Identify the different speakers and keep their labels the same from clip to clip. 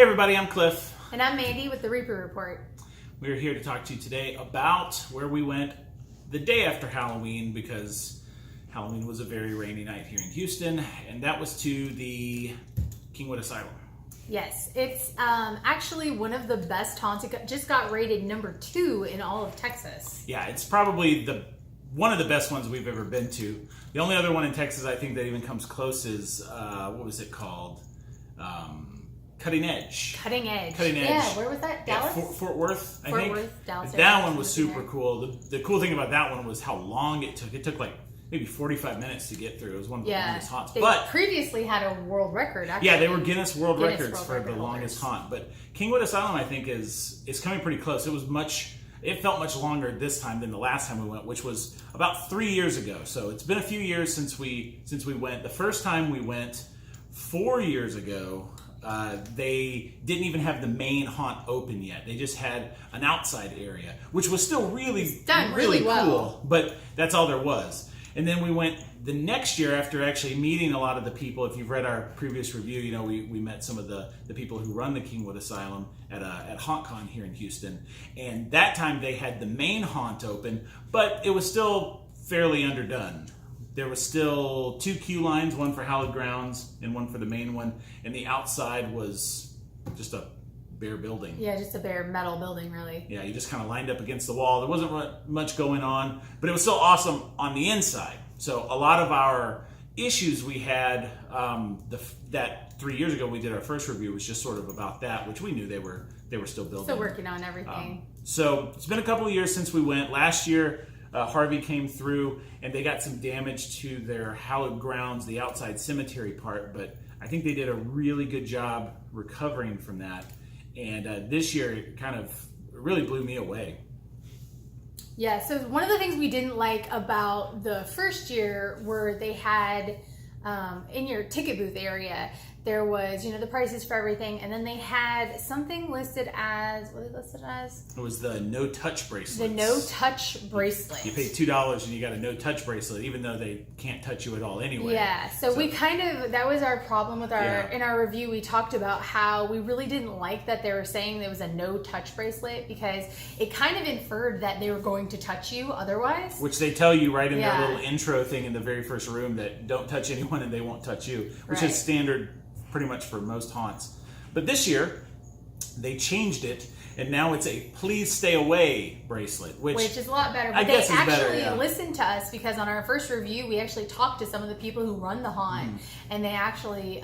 Speaker 1: Hey everybody, I'm Cliff.
Speaker 2: And I'm Mandy with the Reaper Report.
Speaker 1: We're here to talk to you today about where we went the day after Halloween, because Halloween was a very rainy night here in Houston, and that was to the Kingwood Asylum.
Speaker 2: Yes, it's actually one of the best haunts. It just got rated number 2 in all of Texas.
Speaker 1: Yeah, it's probably one of the best ones we've ever been to. The only other one in Texas I think that even comes close is, what was it called? Cutting Edge.
Speaker 2: Cutting Edge.
Speaker 1: Yeah,
Speaker 2: where was that? Dallas?
Speaker 1: Yeah, Fort Worth, I think.
Speaker 2: Fort Worth, Dallas.
Speaker 1: That one was super cool. The cool thing about that one was how long it took. It took like maybe 45 minutes to get through. It was one of the longest haunts.
Speaker 2: They previously had a world record, actually.
Speaker 1: Yeah, they were Guinness World Records for the longest haunt. But Kingwood Asylum, I think, is coming pretty close. It felt much longer this time than the last time we went, which was about 3 years ago. So it's been a few years since we went. The first time we went 4 years ago, they didn't even have the main haunt open yet. They just had an outside area, which was still really cool,
Speaker 2: well.
Speaker 1: but that's all there was. And then we went the next year after actually meeting a lot of the people. If you've read our previous review, you know we met some of the people who run the Kingwood Asylum at HauntCon here in Houston. And that time they had the main haunt open, but it was still fairly underdone. There was still 2 queue lines, one for hallowed grounds and one for the main one. And the outside was just a bare building.
Speaker 2: Yeah, just a bare metal building, really.
Speaker 1: Yeah, you just kind of lined up against the wall. There wasn't much going on, but it was still awesome on the inside. So a lot of our issues we had that 3 years ago we did our first review was just sort of about that, which we knew they were still building.
Speaker 2: Still working on everything.
Speaker 1: So it's been a couple of years since we went. Last year, Harvey came through and they got some damage to their hallowed grounds, the outside cemetery part, but I think they did a really good job recovering from that. And this year it kind of really blew me away.
Speaker 2: Yeah, so one of the things we didn't like about the first year were they had, in your ticket booth area, there was, the prices for everything, and then they had something listed as, what was it listed as?
Speaker 1: It was the no-touch bracelet.
Speaker 2: The no-touch bracelet.
Speaker 1: You pay $2 and you got a no-touch bracelet, even though they can't touch you at all anyway.
Speaker 2: Yeah, so we that was our problem with in our review, we talked about how we really didn't like that they were saying there was a no-touch bracelet, because it kind of inferred that they were going to touch you otherwise.
Speaker 1: Which they tell you right in their little intro thing in the very first room, that don't touch anyone and they won't touch you, which is standard pretty much for most haunts. But this year, they changed it, and now it's a please stay away bracelet, which
Speaker 2: is a lot better. But
Speaker 1: I guess
Speaker 2: they
Speaker 1: is better,
Speaker 2: actually listened to us, because on our first review, we actually talked to some of the people who run the haunt, and they actually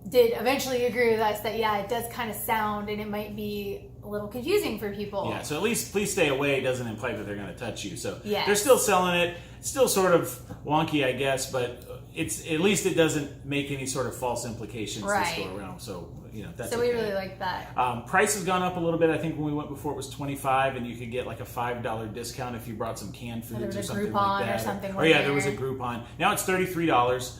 Speaker 2: did eventually agree with us that, it does kind of sound, and it might be a little confusing for people.
Speaker 1: Yeah, so at least please stay away doesn't imply that they're going to touch you. So
Speaker 2: they're
Speaker 1: still selling it. It's still sort of wonky, I guess, but at least it doesn't make any sort of false implications this go around. So that's
Speaker 2: so we really like that.
Speaker 1: Price has gone up a little bit. I think when we went before it was $25, and you could get like a $5 discount if you brought some canned foods or something like that.
Speaker 2: Or something
Speaker 1: there was a Groupon. Now it's $33.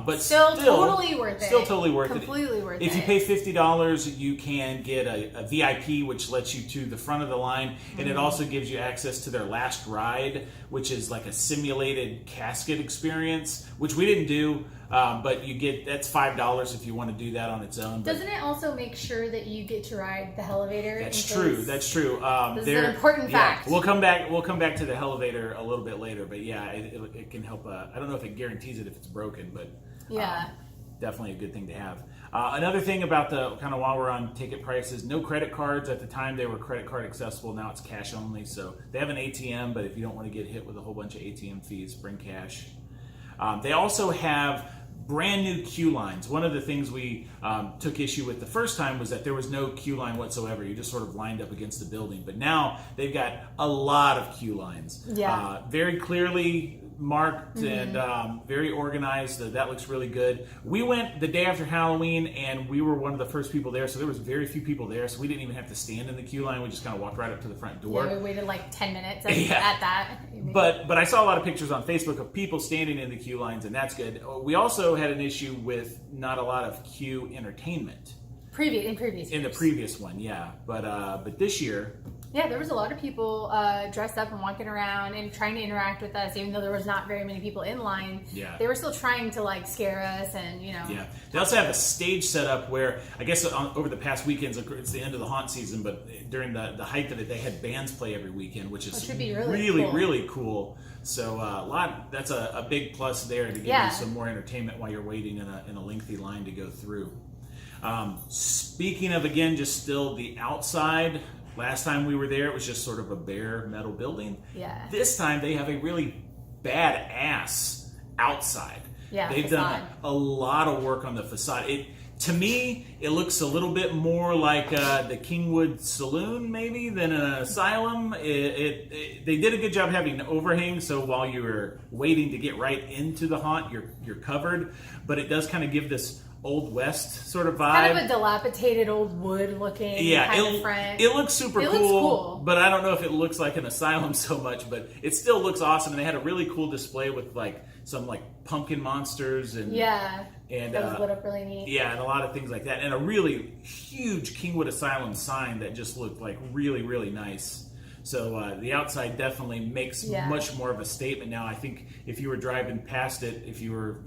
Speaker 1: But
Speaker 2: still totally worth it.
Speaker 1: Still totally worth
Speaker 2: Completely worth it.
Speaker 1: If you pay $50, you can get a VIP, which lets you to the front of the line, and it also gives you access to their last ride, which is like a simulated casket experience, which we didn't do. But that's $5 if you want to do that on its own.
Speaker 2: Doesn't it also make sure that you get to ride the elevator?
Speaker 1: That's true. This is
Speaker 2: an important fact.
Speaker 1: We'll come back to the elevator a little bit later, but it can help. I don't know if it guarantees it if it's broken, but definitely a good thing to have. Another thing about the kind of while we're on ticket prices, no credit cards. At the time they were credit card accessible. Now it's cash only. So they have an ATM, but if you don't want to get hit with a whole bunch of ATM fees, bring cash. They also have brand new queue lines. One of the things we took issue with the first time was that there was no queue line whatsoever. You just sort of lined up against the building. But now they've got a lot of queue lines.
Speaker 2: Yeah.
Speaker 1: Very clearly marked and very organized. That looks really good. We went the day after Halloween, and we were one of the first people there, so there was very few people there, so we didn't even have to stand in the queue line. We just kind of walked right up to the front door.
Speaker 2: Yeah, we waited like 10 minutes at that.
Speaker 1: But I saw a lot of pictures on Facebook of people standing in the queue lines, and that's good. We also had an issue with not a lot of queue entertainment.
Speaker 2: In the previous
Speaker 1: one, yeah. But this year,
Speaker 2: Yeah, there was a lot of people dressed up and walking around and trying to interact with us, even though there was not very many people in line.
Speaker 1: Yeah.
Speaker 2: They were still trying to like scare us and, you know.
Speaker 1: Yeah. They also have a stage set up where, I guess over the past weekends, it's the end of the haunt season, but during the height of it, they had bands play every weekend, which
Speaker 2: would be
Speaker 1: really cool. So that's a big plus there to give you some more entertainment while you're waiting in a lengthy line to go through. Speaking of, again, just still the outside, last time we were there, it was just sort of a bare metal building.
Speaker 2: Yeah.
Speaker 1: This time they have a really badass outside.
Speaker 2: Yeah,
Speaker 1: They've done a lot of work on the facade. To me, it looks a little bit more like the Kingwood Saloon, maybe, than an asylum. They did a good job having an overhang, so while you're waiting to get right into the haunt, you're covered. But it does kind of give this Old West sort of vibe.
Speaker 2: Kind of a dilapidated old wood looking kind of front.
Speaker 1: It looks super
Speaker 2: It
Speaker 1: cool,
Speaker 2: looks cool,
Speaker 1: but I don't know if it looks like an asylum so much, but it still looks awesome. And they had a really cool display with like some like pumpkin monsters and
Speaker 2: that was lit up really neat.
Speaker 1: Yeah, and a lot of things like that. And a really huge Kingwood Asylum sign that just looked like really, really nice. So the outside definitely makes much more of a statement now. I think if you were driving past it, if you were,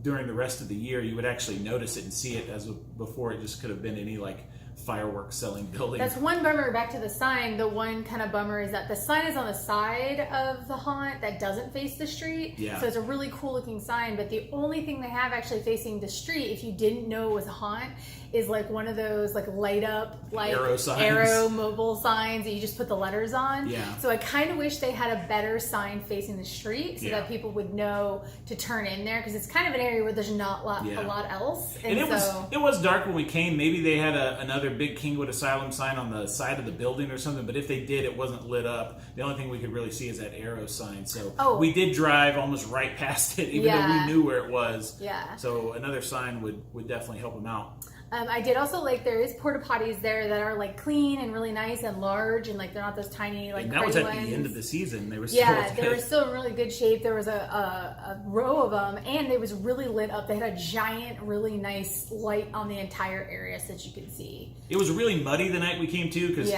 Speaker 1: during the rest of the year, you would actually notice it and see it, as before it just could have been any like fireworks selling building.
Speaker 2: That's one bummer. Back to the sign, the one kind of bummer is that the sign is on the side of the haunt that doesn't face the street.
Speaker 1: Yeah.
Speaker 2: So it's a really cool looking sign, but the only thing they have actually facing the street, if you didn't know it was a haunt, is like one of those like light up like arrow mobile signs that you just put the letters on.
Speaker 1: Yeah.
Speaker 2: So I kind of wish they had a better sign facing the street so that people would know to turn in there, because it's kind of an area where there's not a lot else.
Speaker 1: And it was dark when we came. Maybe they had another big Kingwood Asylum sign on the side of the building or something, but if they did, it wasn't lit up. The only thing we could really see is that arrow sign. So we did drive almost right past it, even though we knew where it was.
Speaker 2: Yeah.
Speaker 1: So another sign would definitely help them out.
Speaker 2: I did also like, there is porta potties there that are like clean and really nice and large, and like they're not those tiny like.
Speaker 1: And that was at the end of the season. They were still
Speaker 2: they were still in really good shape. There was a row of them, and it was really lit up. They had a giant, really nice light on the entire area so that you could see.
Speaker 1: It was really muddy the night we came too, because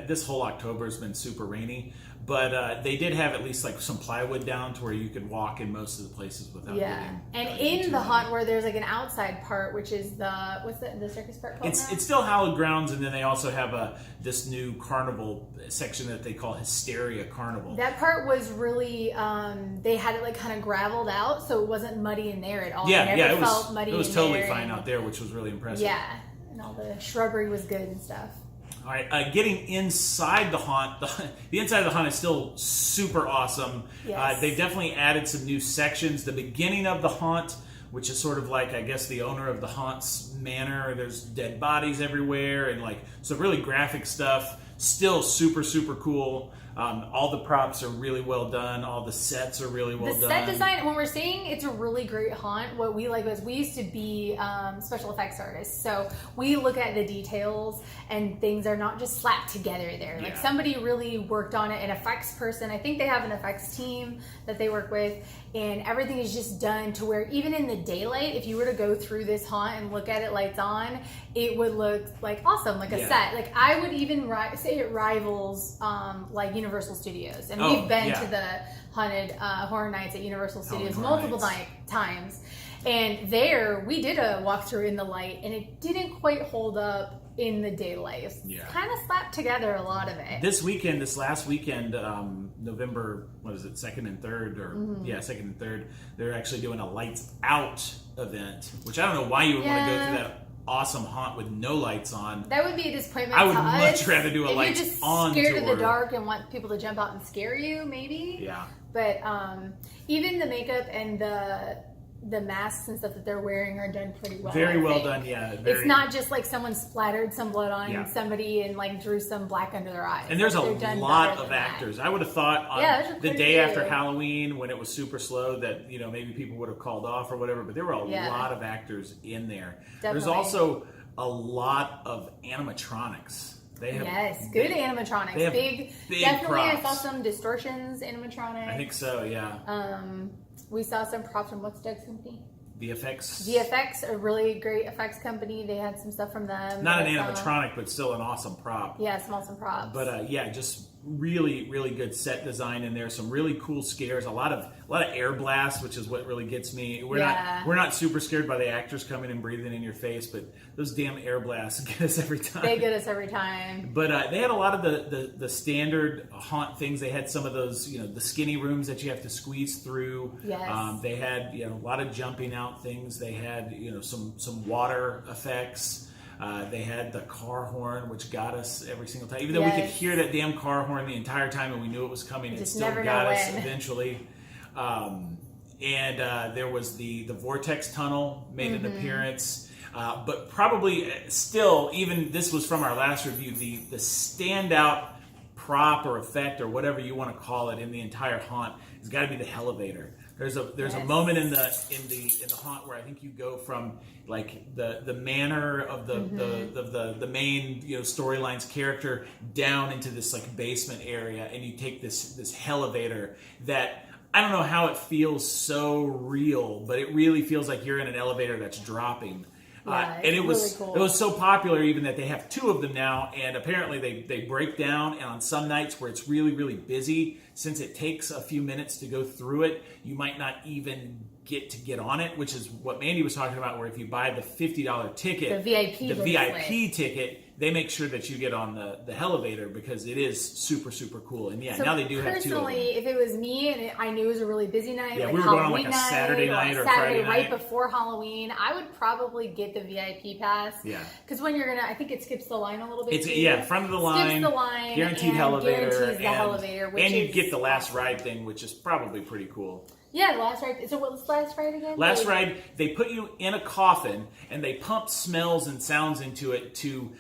Speaker 1: this whole October has been super rainy. But they did have at least like some plywood down to where you could walk in most of the places without getting.
Speaker 2: And in the haunt, where there's like an outside part, which is the circus part called?
Speaker 1: It's still hallowed grounds, and then they also have this new carnival section that they call Hysteria Carnival.
Speaker 2: That part was really they had it like kind of graveled out, so it wasn't muddy in there at all.
Speaker 1: It
Speaker 2: felt muddy.
Speaker 1: It was totally fine out there, which was really impressive.
Speaker 2: Yeah, and all the shrubbery was good and stuff.
Speaker 1: All right, getting inside the haunt, the inside of the haunt is still super awesome.
Speaker 2: Yes.
Speaker 1: They've definitely added some new sections. The beginning of the haunt, which is sort of like, I guess, the owner of the haunt's manor. There's dead bodies everywhere and like some really graphic stuff. Still super, super cool. All the props are really well done. All the sets are really well done.
Speaker 2: The set design, when we're saying it's a really great haunt, what we like is we used to be special effects artists. So we look at the details and things are not just slapped together there. Like somebody really worked on it, an effects person. I think they have an effects team that they work with, and everything is just done to where even in the daylight, if you were to go through this haunt and look at it lights on, it would look like awesome, like a set. Like I would even say it rivals like Universal Studios, and we've been to the haunted horror nights at Universal Studios multiple times, and there we did a walkthrough in the light, and it didn't quite hold up in the daylight. It kind of slapped together a lot of it.
Speaker 1: This last weekend, November, 2nd and 3rd, or 2nd and 3rd, they're actually doing a lights out event, which I don't know why you would want to go through that awesome haunt with no lights on.
Speaker 2: That would be a disappointment.
Speaker 1: I would much rather do a lights
Speaker 2: if you're just
Speaker 1: on
Speaker 2: scared
Speaker 1: tour.
Speaker 2: of the dark and want people to jump out and scare you, maybe.
Speaker 1: Yeah.
Speaker 2: But even the makeup and the masks and stuff that they're wearing are done pretty well.
Speaker 1: Very well done, yeah.
Speaker 2: It's not just like someone splattered some blood on somebody and like drew some black under their eyes.
Speaker 1: And there's a lot of actors. I would have thought on the day after Halloween, when it was super slow, that maybe people would have called off or whatever, but there were a lot of actors in there.
Speaker 2: Definitely.
Speaker 1: There's also a lot of animatronics. They have
Speaker 2: good animatronics.
Speaker 1: They have
Speaker 2: big definitely
Speaker 1: props.
Speaker 2: I saw some distortions animatronics.
Speaker 1: I think so, yeah.
Speaker 2: We saw some props from what's Doug's company? VFX, a really great effects company. They had some stuff from them.
Speaker 1: Not an animatronic, but still an awesome prop.
Speaker 2: Yeah, some awesome props.
Speaker 1: But just really, really good set design in there. Some really cool scares. A lot of air blast, which is what really gets me. We're not super scared by the actors coming and breathing in your face, but those damn air blasts get us every time.
Speaker 2: They get us every time.
Speaker 1: But they had a lot of the standard haunt things. They had some of those, the skinny rooms that you have to squeeze through.
Speaker 2: Yes.
Speaker 1: They had a lot of jumping out things. They had some water effects. They had the car horn, which got us every single time. Even though we could hear that damn car horn the entire time and we knew it was coming, it still got us eventually. And there was the vortex tunnel made an appearance. But probably still, even this was from our last review, the standout prop or effect or whatever you want to call it in the entire haunt has got to be the elevator. There's a moment in the haunt where I think you go from like the manor of the main storyline's character down into this like basement area, and you take this elevator that I don't know how it feels so real, but it really feels like you're in an elevator that's dropping. And it was really cool. It was so popular even that they have 2 of them now, and apparently they break down, and on some nights where it's really, really busy, since it takes a few minutes to go through it, you might not even get on it, which is what Mandy was talking about, where if you buy the $50 ticket, the VIP ticket, they make sure that you get on the elevator because it is super, super cool. And so now they do have 2 of them.
Speaker 2: Personally, if it was me and I knew it was a really busy night,
Speaker 1: like
Speaker 2: we were
Speaker 1: going on like a Saturday night or Friday night,
Speaker 2: right before Halloween, I would probably get the VIP pass.
Speaker 1: Yeah.
Speaker 2: Because when I think it skips the line a little bit.
Speaker 1: Front of the line.
Speaker 2: Skips the line.
Speaker 1: Guaranteed elevator.
Speaker 2: And
Speaker 1: you get the last ride thing, which is probably pretty cool.
Speaker 2: Yeah, the last ride. So what's the last ride again?
Speaker 1: Last ride, they put you in a coffin and they pump smells and sounds into it to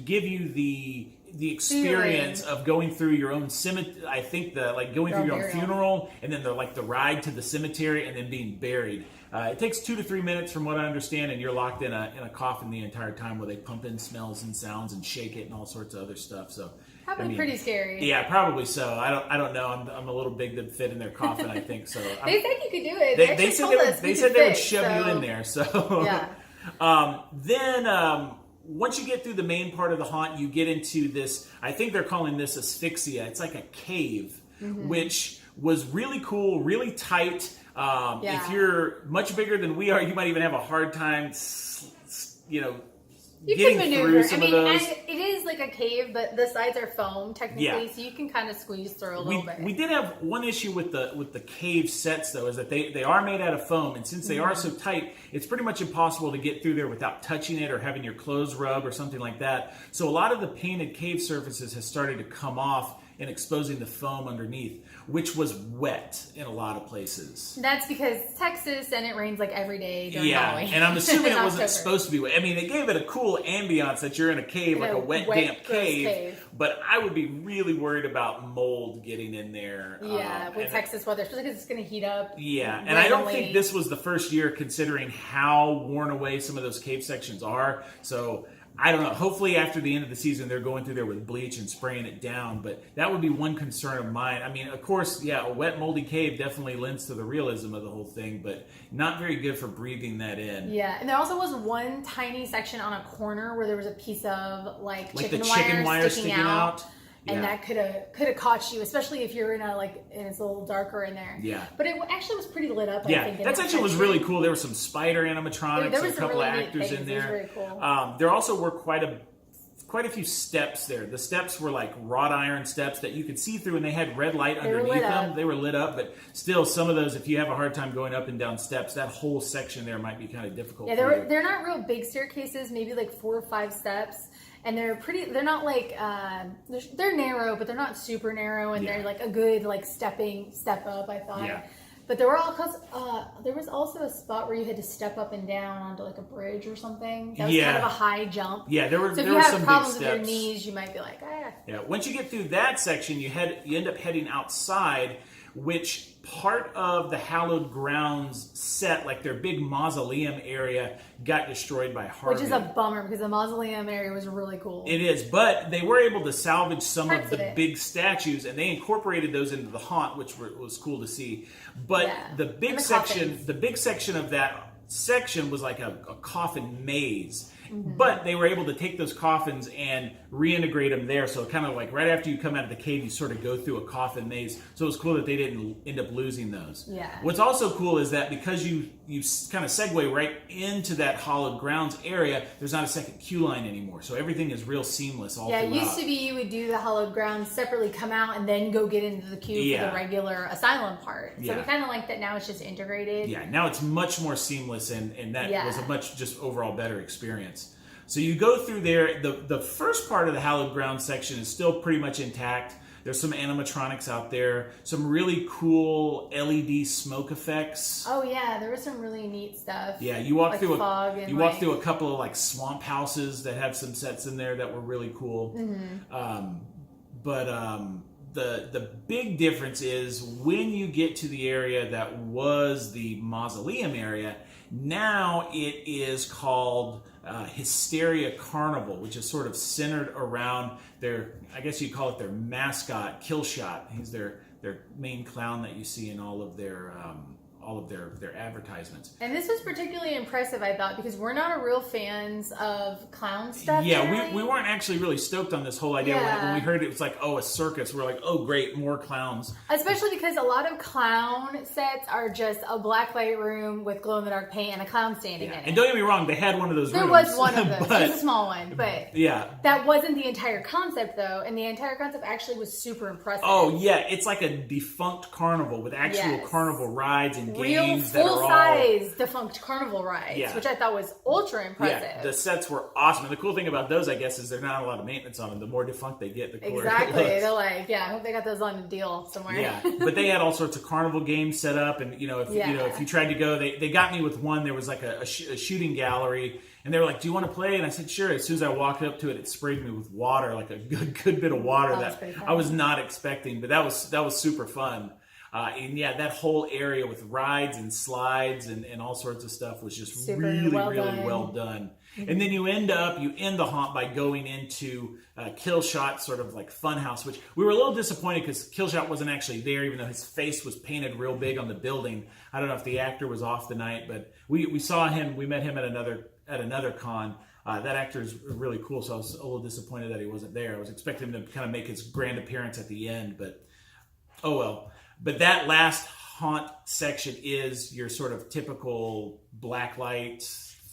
Speaker 1: give you the experience of going through your own cemetery. I think going through your own funeral, and then the ride to the cemetery, and then being buried. It takes 2 to 3 minutes, from what I understand, and you're locked in a coffin the entire time, where they pump in smells and sounds and shake it and all sorts of other stuff. So.
Speaker 2: Probably pretty scary.
Speaker 1: Yeah, probably so. I don't know. I'm a little big to fit in their coffin, I think. So
Speaker 2: they said you could do it.
Speaker 1: They said they would shove you in there. So
Speaker 2: yeah.
Speaker 1: Then once you get through the main part of the haunt, you get into this. I think they're calling this asphyxia. It's like a cave, which was really cool, really tight. If you're much bigger than we are, you might even have a hard time,
Speaker 2: you
Speaker 1: getting
Speaker 2: can maneuver.
Speaker 1: Through some of those.
Speaker 2: And it is like a cave, but the sides are foam technically, so you can kind of squeeze through a little bit.
Speaker 1: We did have one issue with the cave sets, though, is that they are made out of foam, and since they are so tight, it's pretty much impossible to get through there without touching it or having your clothes rub or something like that. So a lot of the painted cave surfaces has started to come off and exposing the foam underneath, which was wet in a lot of places.
Speaker 2: That's because Texas, and it rains like every day during Halloween.
Speaker 1: And I'm assuming it wasn't supposed to be wet. I mean, they gave it a cool ambiance that you're in a cave, like a wet damp cave. But I would be really worried about mold getting in there.
Speaker 2: Yeah, with Texas weather, especially because it's going to heat up.
Speaker 1: Yeah, and I don't think this was the first year, considering how worn away some of those cave sections are. So I don't know. Hopefully after the end of the season, they're going through there with bleach and spraying it down. But that would be one concern of mine. I mean, of course, a wet, moldy cave definitely lends to the realism of the whole thing, but not very good for breathing that in.
Speaker 2: Yeah, and there also was one tiny section on a corner where there was a piece of chicken wire sticking out. And that could have caught you, especially if you're in it's a little darker in there.
Speaker 1: Yeah.
Speaker 2: But it actually was pretty lit up.
Speaker 1: Yeah,
Speaker 2: I think.
Speaker 1: That section was really cool. There were some spider animatronics,
Speaker 2: there was
Speaker 1: a couple
Speaker 2: really
Speaker 1: of actors in there.
Speaker 2: It was very cool.
Speaker 1: There also were quite a few steps there. The steps were like wrought iron steps that you could see through, and they had red light underneath them. They were lit up, but still, some of those, if you have a hard time going up and down steps, that whole section there might be kind of difficult.
Speaker 2: Yeah, they're not real big staircases, maybe like 4 or 5 steps. And they're not they're narrow, but they're not super narrow, and they're like a good step up, I thought. Yeah. But there was also a spot where you had to step up and down onto like a bridge or something. That was kind of a high jump.
Speaker 1: Yeah, there were
Speaker 2: some big steps. So if you have problems with your knees, you might be like, ah.
Speaker 1: Yeah, once you get through that section, you end up heading outside, which part of the Hallowed Grounds set, like their big mausoleum area, got destroyed by Harvey.
Speaker 2: Which is a bummer, because the mausoleum area was really cool.
Speaker 1: It is, but they were able to salvage some of the big statues, and they incorporated those into the haunt, which was cool to see. But the big section of that section was like a coffin maze. But they were able to take those coffins and reintegrate them there. So kind of like right after you come out of the cave, you sort of go through a coffin maze. So it was cool that they didn't end up losing those.
Speaker 2: Yeah.
Speaker 1: What's also cool is that because you kind of segue right into that hallowed grounds area, there's not a second queue line anymore. So everything is real seamless all throughout.
Speaker 2: Yeah, it used to be you would do the hallowed grounds separately, come out, and then go get into the queue for the regular asylum part. So we kind of like that now it's just integrated.
Speaker 1: Yeah, now it's much more seamless, and that was a much just overall better experience. So you go through there. The first part of the hallowed grounds section is still pretty much intact. There's some animatronics out there, some really cool LED smoke effects.
Speaker 2: Oh yeah, there was some really neat stuff.
Speaker 1: Yeah, you walk
Speaker 2: like
Speaker 1: through
Speaker 2: fog
Speaker 1: walk through a couple of like swamp houses that have some sets in there that were really cool. The big difference is when you get to the area that was the mausoleum area, now it is called Hysteria Carnival, which is sort of centered around their, I guess you call it their mascot, Killshot. He's their main clown that you see in all of their advertisements.
Speaker 2: And this was particularly impressive, I thought, because we're not a real fans of clown stuff.
Speaker 1: Yeah, we weren't actually really stoked on this whole idea. When we heard it was like, oh, a circus. We're like, oh, great, more clowns.
Speaker 2: Especially because a lot of clown sets are just a black light room with glow-in-the-dark paint and a clown standing in it.
Speaker 1: And don't get me wrong, they had one of those
Speaker 2: rooms. There was one of those. It was a small one, but that wasn't the entire concept, though. And the entire concept actually was super impressive.
Speaker 1: Oh, yeah. It's like a defunct carnival with actual carnival rides and games that are all
Speaker 2: full-size defunct carnival rides, which I thought was ultra impressive.
Speaker 1: Yeah, the sets were awesome. And the cool thing about those, I guess, is there's not a lot of maintenance on them. The more defunct they get, the cooler
Speaker 2: exactly.
Speaker 1: it looks.
Speaker 2: They're like, I hope they got those on a deal somewhere.
Speaker 1: Yeah, but they had all sorts of carnival games set up, and if you tried to go, they got me with one. There was like a shooting gallery, and they were like, "Do you want to play?" And I said, "Sure." As soon as I walked up to it, it sprayed me with water, like a good bit of water that I was not expecting. But that was super fun. And that whole area with rides and slides and all sorts of stuff was just really well done. And then you end the haunt by going into Killshot's sort of like fun house, which we were a little disappointed because Killshot wasn't actually there, even though his face was painted real big on the building. I don't know if the actor was off the night, but we saw him. We met him at another con. That actor is really cool, so I was a little disappointed that he wasn't there. I was expecting him to kind of make his grand appearance at the end, but oh well. But that last haunt section is your sort of typical blacklight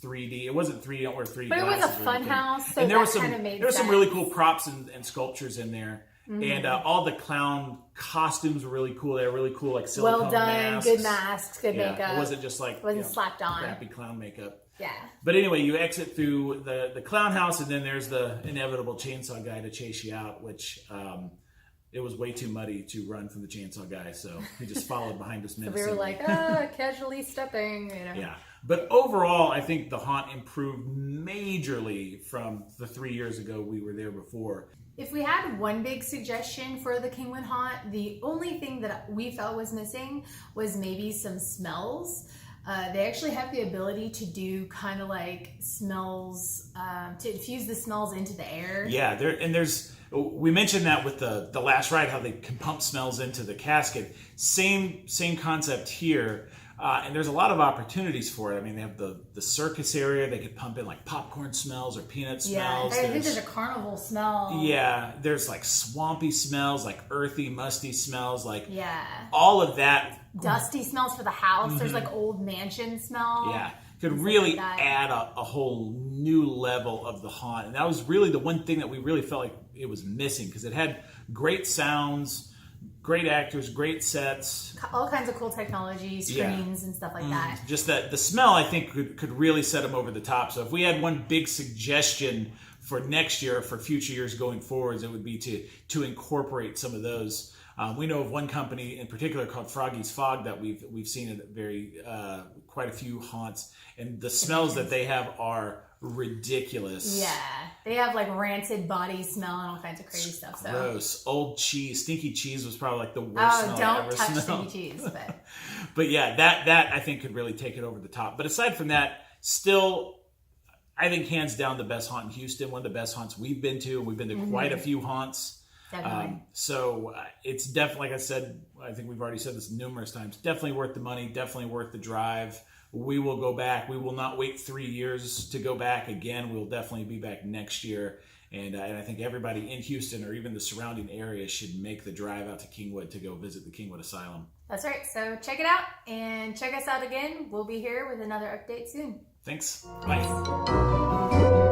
Speaker 1: 3D. It wasn't 3D, don't wear 3D
Speaker 2: but
Speaker 1: glasses.
Speaker 2: But it was a fun house, so
Speaker 1: and there
Speaker 2: that
Speaker 1: was some,
Speaker 2: kind of made
Speaker 1: there was
Speaker 2: sense.
Speaker 1: some really cool props and sculptures in there. And all the clown costumes were really cool. They were really cool, like silicone
Speaker 2: well done,
Speaker 1: masks.
Speaker 2: good masks, good makeup.
Speaker 1: It wasn't just like
Speaker 2: slapped on.
Speaker 1: Crappy clown makeup.
Speaker 2: Yeah.
Speaker 1: But anyway, you exit through the clown house, and then there's the inevitable chainsaw guy to chase you out, which it was way too muddy to run from the chainsaw guy, so he just followed behind us menacingly.
Speaker 2: So we were like, casually stepping,
Speaker 1: Yeah. But overall, I think the haunt improved majorly from the 3 years ago we were there before.
Speaker 2: If we had one big suggestion for the Kingwood Haunt, the only thing that we felt was missing was maybe some smells. They actually have the ability to do kind of like smells, to infuse the smells into the air.
Speaker 1: Yeah, we mentioned that with the last ride, how they can pump smells into the casket. Same concept here. And there's a lot of opportunities for it. I mean, they have the circus area. They could pump in like popcorn smells or peanut smells.
Speaker 2: Yeah, I think there's a carnival smell.
Speaker 1: Yeah, there's like swampy smells, like earthy, musty smells, like
Speaker 2: all
Speaker 1: of that.
Speaker 2: Dusty smells for the house. Mm-hmm. There's like old mansion smell.
Speaker 1: Yeah, could really add a whole new level of the haunt. And that was really the one thing that we really felt like it was missing, because it had great sounds, great actors, great sets,
Speaker 2: all kinds of cool technology, screens and stuff like that.
Speaker 1: Just that the smell, I think, could really set them over the top. So if we had one big suggestion for next year, for future years going forwards, it would be to incorporate some of those. We know of one company in particular called Froggy's Fog that we've seen at quite a few haunts, and the smells that they have are ridiculous.
Speaker 2: Yeah, they have like rancid body smell and all kinds of crazy stuff. So
Speaker 1: gross. Old cheese, stinky cheese was probably like the worst smell I ever smelled.
Speaker 2: Don't touch stinky cheese.
Speaker 1: But yeah, that I think could really take it over the top. But aside from that, still, I think hands down the best haunt in Houston. One of the best haunts we've been to. We've been to quite a few haunts.
Speaker 2: Definitely.
Speaker 1: So it's definitely, like I said, I think we've already said this numerous times, definitely worth the money, definitely worth the drive. We will go back. We will not wait 3 years to go back again. We'll definitely be back next year. And I think everybody in Houston or even the surrounding area should make the drive out to Kingwood to go visit the Kingwood Asylum.
Speaker 2: That's right. So check it out and check us out again. We'll be here with another update soon.
Speaker 1: Thanks. Bye.